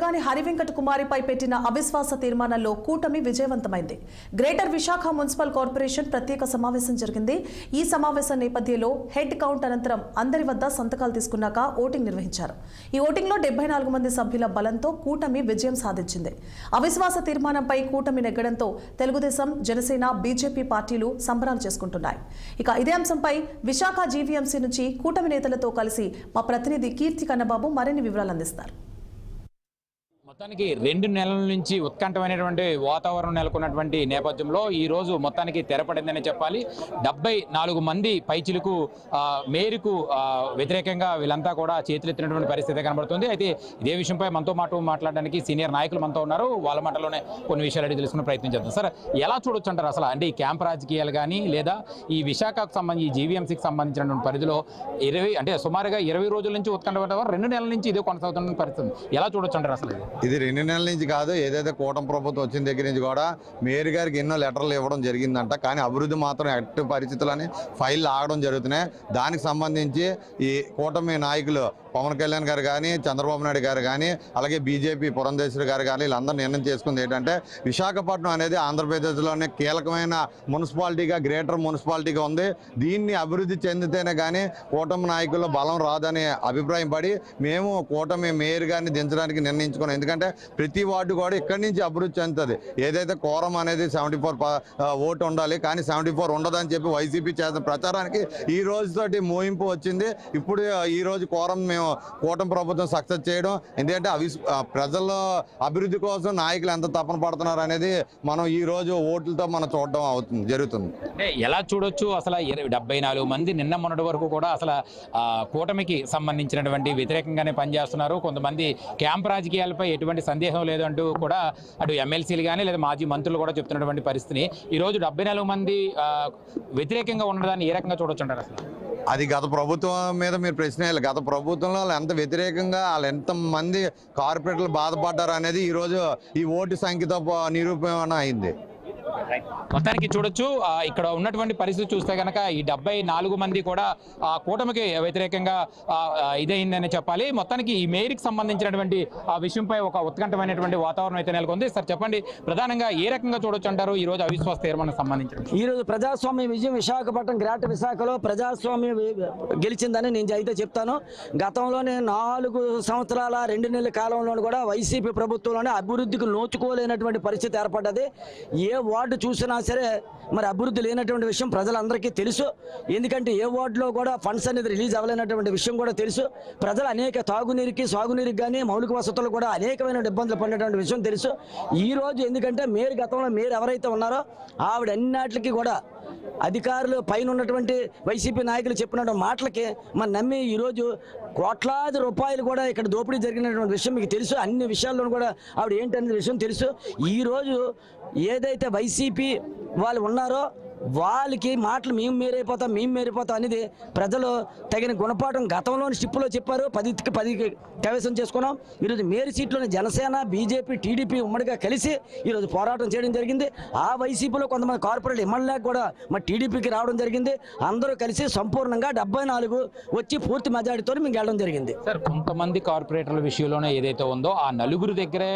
ప్రధాని హరివెంకట కుమారిపై పెట్టిన అవిశ్వాస తీర్మానంలో కూటమి విజయవంతమైంది. గ్రేటర్ విశాఖ మున్సిపల్ కార్పొరేషన్ ప్రత్యేక సమావేశం జరిగింది. ఈ సమావేశం నేపథ్యంలో హెడ్ కౌంట్ అనంతరం అందరి వద్ద సంతకాలు తీసుకున్నాక ఓటింగ్ నిర్వహించారు. ఈ ఓటింగ్లో 74 మంది సభ్యుల బలంతో కూటమి విజయం సాధించింది. అవిశ్వాస తీర్మానంపై కూటమి నెగ్గడంతో తెలుగుదేశం, జనసేన, బీజేపీ పార్టీలు సంబరాలు చేసుకుంటున్నాయి. ఇక ఇదే అంశంపై విశాఖ జీవీఎంసీ నుంచి కూటమి నేతలతో కలిసి మా ప్రతినిధి కీర్తి కన్నబాబు మరిన్ని వివరాలు అందిస్తారు. మొత్తానికి 2 నెలల నుంచి ఉత్కంఠమైనటువంటి వాతావరణం నెలకొన్నటువంటి నేపథ్యంలో ఈ రోజు మొత్తానికి తెరపడిందని చెప్పాలి. 74 మంది పైచిలకు మేరకు వ్యతిరేకంగా వీళ్ళంతా కూడా చేతులెత్తినటువంటి పరిస్థితి కనబడుతుంది. అయితే ఇదే విషయంపై మనతో మాట్లాడడానికి సీనియర్ నాయకులు మనతో ఉన్నారు. వాళ్ళ మాటలోనే కొన్ని విషయాలు అడిగి తెలుసుకునే ప్రయత్నం చేద్దాం. సార్, ఎలా చూడొచ్చు అంటారు అసలు? అంటే ఈ క్యాంప్ రాజకీయాలు కానీ లేదా ఈ విశాఖకు సంబంధించి జీవీఎంసీకి సంబంధించినటువంటి పరిధిలో సుమారుగా 20 రోజుల నుంచి ఉత్కంఠ 2 నెలల నుంచి ఇదే కొనసాగుతున్న పరిస్థితి ఎలా చూడొచ్చు అంటారు అసలు? ఇది 2 నెలల నుంచి కాదు, ఏదైతే కూటమి ప్రభుత్వం వచ్చిన దగ్గర నుంచి కూడా మేయర్ గారికి ఎన్నో లెటర్లు ఇవ్వడం జరిగిందంట. కానీ అభివృద్ధి మాత్రం ఎట్టి పరిస్థితులని ఫైల్ ఆగడం జరుగుతున్నాయి. దానికి సంబంధించి ఈ కూటమి నాయకులు పవన్ కళ్యాణ్ గారు కానీ, చంద్రబాబు నాయుడు గారు కానీ, అలాగే బీజేపీ పురంధేశ్వరి గారు కానీ వీళ్ళందరూ నిర్ణయం చేసుకుంది ఏంటంటే విశాఖపట్నం అనేది ఆంధ్రప్రదేశ్లోనే కీలకమైన మున్సిపాలిటీగా, గ్రేటర్ మున్సిపాలిటీగా ఉంది. దీన్ని అభివృద్ధి చెందితేనే కానీ కూటమి నాయకుల్లో బలం రాదనే అభిప్రాయం పడి మేము కూటమి మేయర్ గారిని దించడానికి నిర్ణయించుకున్నాం. ఎందుకంటే ప్రతి వార్డు కూడా ఇక్కడి నుంచి అభివృద్ధి చెందుతుంది. ఏదైతే కోరం అనేది 74 ఓటు ఉండాలి, కానీ 74 ఉండదని చెప్పి వైసీపీ చేసిన ప్రచారానికి ఈ రోజుతోటి మోయింపు వచ్చింది. ఇప్పుడు ఈ రోజు కోరం మేము కూటమి ప్రభుత్వం సక్సెస్ చేయడం, ఎందుకంటే ప్రజల అభివృద్ధి కోసం నాయకులు ఎంత తపన పడుతున్నారు అనేది మనం ఈ రోజు ఓట్లతో మనం చూడడం జరుగుతుంది. ఎలా చూడొచ్చు అసలు? 74 మంది నిన్న మొన్నటి వరకు కూడా అసలు కూటమికి సంబంధించినటువంటి వ్యతిరేకంగానే పనిచేస్తున్నారు. కొంతమంది క్యాంప్ రాజకీయాలపై ఎటువంటి సందేహం లేదంటూ కూడా అటు ఎమ్మెల్సీలు కానీ లేదా మాజీ మంత్రులు కూడా చెప్తున్నటువంటి పరిస్థితిని ఈ రోజు 74 మంది వ్యతిరేకంగా ఉండడాన్ని ఏ రకంగా చూడొచ్చు అంటారు అసలు? అది గత ప్రభుత్వం మీద మీరు ప్రశ్న వేయాలి. గత ప్రభుత్వంలో వాళ్ళు ఎంత వ్యతిరేకంగా, వాళ్ళు ఎంతమంది కార్పొరేటర్లు బాధపడ్డారు అనేది ఈరోజు ఈ ఓటు సంఖ్యతో నిరూపణ అయింది. మొత్తానికి చూడొచ్చు ఇక్కడ ఉన్నటువంటి పరిస్థితి చూస్తే కనుక ఈ 74 మంది కూడా కూటమికి వ్యతిరేకంగా ఇదైందని చెప్పాలి. మొత్తానికి ఈ మేయర్కి సంబంధించినటువంటి ఆ విషయంపై ఒక ఉత్కంఠమైనటువంటి వాతావరణం అయితే నెలకొంది. సార్ చెప్పండి, ప్రధానంగా ఏ రకంగా చూడొచ్చు అంటారు ఈ రోజు అవిశ్వాస తీర్మానం సంబంధించి? ఈ రోజు ప్రజాస్వామ్య విజయం విశాఖపట్నం గ్రేటర్ విశాఖలో ప్రజాస్వామ్యం గెలిచిందని నేను అయితే చెప్తాను. గతంలోనే 4 సంవత్సరాల 2 నెలల కాలంలో కూడా వైసీపీ ప్రభుత్వంలోనే అభివృద్ధికి నోచుకోలేనటువంటి పరిస్థితి ఏర్పడ్డది. ఏ వార్డు చూసినా సరే మరి అభివృద్ధి లేనటువంటి విషయం ప్రజలందరికీ తెలుసు. ఎందుకంటే ఏ వార్డులో కూడా ఫండ్స్ అనేది రిలీజ్ అవ్వలేనటువంటి విషయం కూడా తెలుసు. ప్రజలు అనేక తాగునీరుకి, సాగునీరుకి కానీ మౌలిక వసతులు కూడా అనేకమైన ఇబ్బందులు పడినటువంటి విషయం తెలుసు. ఈరోజు ఎందుకంటే గతంలో మేయర్ ఎవరైతే ఉన్నారో ఆవిడ అన్నిటికీ కూడా అధికారులు పైన ఉన్నటువంటి వైసీపీ నాయకులు చెప్పినటువంటి మాటలకి మనం నమ్మి ఈరోజు కోట్లాది రూపాయలు కూడా ఇక్కడ దోపిడీ జరిగినటువంటి విషయం మీకు తెలుసు. అన్ని విషయాల్లోనూ కూడా ఆవిడ ఏంటనే విషయం తెలుసు. ఈరోజు ఏదైతే వైసీపీ వాళ్ళు ఉన్నారో వాళ్ళకి మాటలు మేము మేరైపోతాం అనేది ప్రజలు తగిన గుణపాఠం గతంలోని స్టిప్పులో చెప్పారు. 10కి 10 కైవసం చేసుకున్నాం. ఈరోజు మేయర్ సీట్లోని జనసేన, బీజేపీ, టీడీపీ ఉమ్మడిగా కలిసి ఈరోజు పోరాటం చేయడం జరిగింది. ఆ వైసీపీలో కొంతమంది కార్పొరేట్ ఎమ్మెల్యే కూడా మా టీడీపీకి రావడం జరిగింది. అందరూ కలిసి సంపూర్ణంగా 74 వచ్చి పూర్తి మెజారిటీతో మేము గెలవడం జరిగింది. సార్, కొంతమంది కార్పొరేటర్ల విషయంలోనే ఏదైతే ఉందో ఆ నలుగురు దగ్గరే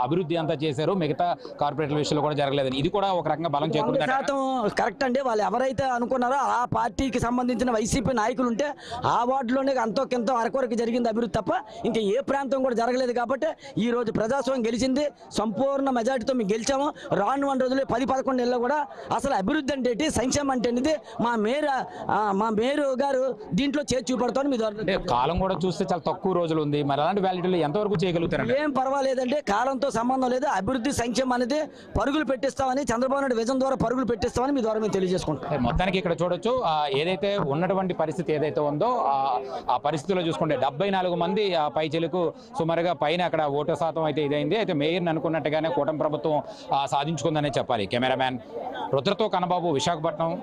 అభివృద్ధి అంతా చేశారు, మిగతా కార్పొరేటర్ల విషయంలో కూడా జరగలేదు. ఇది కూడా ఒక రకంగా బలం చేకూరుతుంది. కరెక్ట్ అండి. వాళ్ళు ఎవరైతే అనుకున్నారో ఆ పార్టీకి సంబంధించిన వైసీపీ నాయకులు ఉంటే ఆ వార్డులోనే అంతో కింతో అరకొరకు జరిగింది అభివృద్ధి తప్ప ఇంకా ఏ ప్రాంతం కూడా జరగలేదు. కాబట్టి ఈ రోజు ప్రజాస్వామ్యం గెలిచింది. సంపూర్ణ మెజారిటీతో మేము గెలిచాము. రాను 1 రోజులు 10-11 నెలల్లో కూడా అసలు అభివృద్ధి అంటే ఏంటి, సంక్షేమం అంటే ఏంటి మా మేయర్ గారు దీంట్లో చేసి చూపడతాను. మీ ద్వారా కాలం కూడా చూస్తే చాలా తక్కువ రోజులు ఉంది. మరి అలాంటి వ్యాలిటీలు ఎంతవరకు చేయగలుగుతారు? ఏం పర్వాలేదంటే కాలంతో సంబంధం లేదు. అభివృద్ధి సంక్షేమం అనేది పరుగులు పెట్టిస్తామని, చంద్రబాబు నాయుడు విజన్ ద్వారా పరుగులు పెట్టిస్తామని మీ ద్వారా మేము తెలియజేసుకుంటాం. మొత్తానికి ఇక్కడ చూడొచ్చు ఏదైతే ఉన్నటువంటి పరిస్థితి ఏదైతే ఉందో ఆ పరిస్థితిలో చూసుకుంటే 74 మంది పైచెలకు సుమారుగా పైన అక్కడ ఓటు శాతం అయితే ఇదైంది. అయితే మేయర్ని అనుకున్నట్టుగానే కూటమి ప్రభుత్వం సాధించుకుందనే చెప్పాలి. కెమెరామ్యాన్ రుద్రతో కన్నబాబు, విశాఖపట్నం.